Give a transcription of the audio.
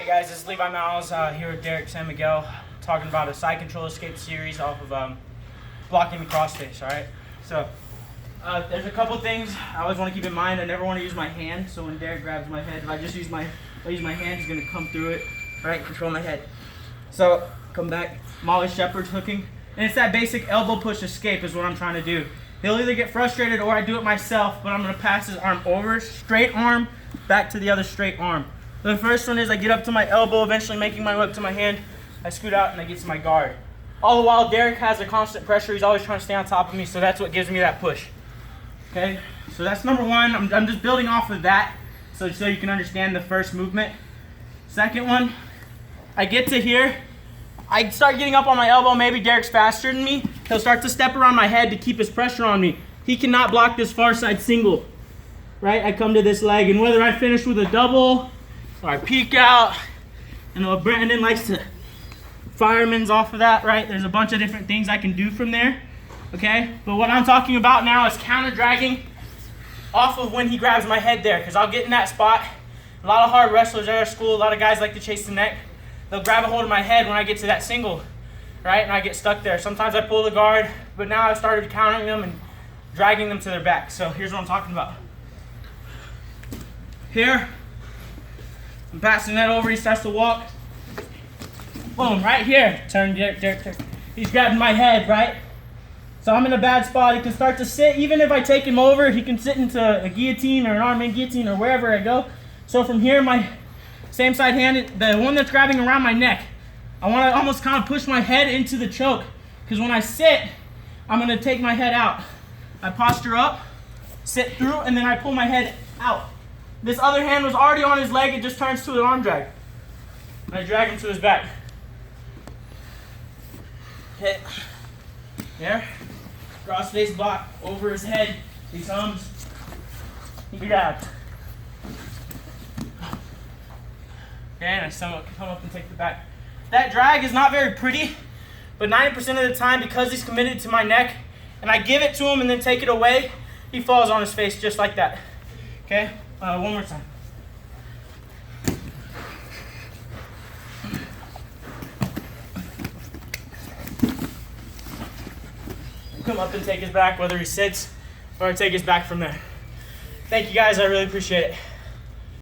Hey guys, this is Levi Mowles here with Derek San Miguel, talking about a side control escape series off of blocking the crossface. All right, so there's a couple things I always want to keep in mind. I never want to use my hand, so when Derek grabs my head, if I use my hand, he's gonna come through it. All right, control my head. So come back, Molly Shepherd's hooking, and it's that basic elbow push escape is what I'm trying to do. He'll either get frustrated or I do it myself, but I'm gonna pass his arm over, straight arm, back to the other straight arm. The first one is I get up to my elbow, eventually making my way up to my hand. I scoot out and I get to my guard. All the while, Derek has a constant pressure. He's always trying to stay on top of me, so that's what gives me that push. Okay, so that's number one. I'm just building off of that so you can understand the first movement. Second one, I get to here. I start getting up on my elbow. Maybe Derek's faster than me. He'll start to step around my head to keep his pressure on me. He cannot block this far side single. Right, I come to this leg, and whether I finish with a double, or I peek out, and Brandon likes to fireman's off of that, right? There's a bunch of different things I can do from there, okay? But what I'm talking about now is counter dragging off of when he grabs my head there, because I'll get in that spot. A lot of hard wrestlers at our school, a lot of guys like to chase the neck. They'll grab a hold of my head when I get to that single, right? And I get stuck there. Sometimes I pull the guard, but now I've started countering them and dragging them to their back. So here's what I'm talking about. Here, I'm passing that over, he starts to walk. Boom, right here. Turn, Derek. He's grabbing my head, right? So I'm in a bad spot. He can start to sit. Even if I take him over, he can sit into a guillotine or an arm-in guillotine or wherever I go. So from here, my same side hand, the one that's grabbing around my neck, I want to almost kind of push my head into the choke. Because when I sit, I'm going to take my head out. I posture up, sit through, and then I pull my head out. This other hand was already on his leg, it just turns to an arm drag. I drag him to his back. Hit. There. Cross face block over his head. He comes. He grabs. Okay, and I come up and take the back. That drag is not very pretty, but 90% of the time, because he's committed to my neck, and I give it to him and then take it away, he falls on his face just like that. Okay? One more time. Come up and take his back, whether he sits or I take his back from there. Thank you guys, I really appreciate it.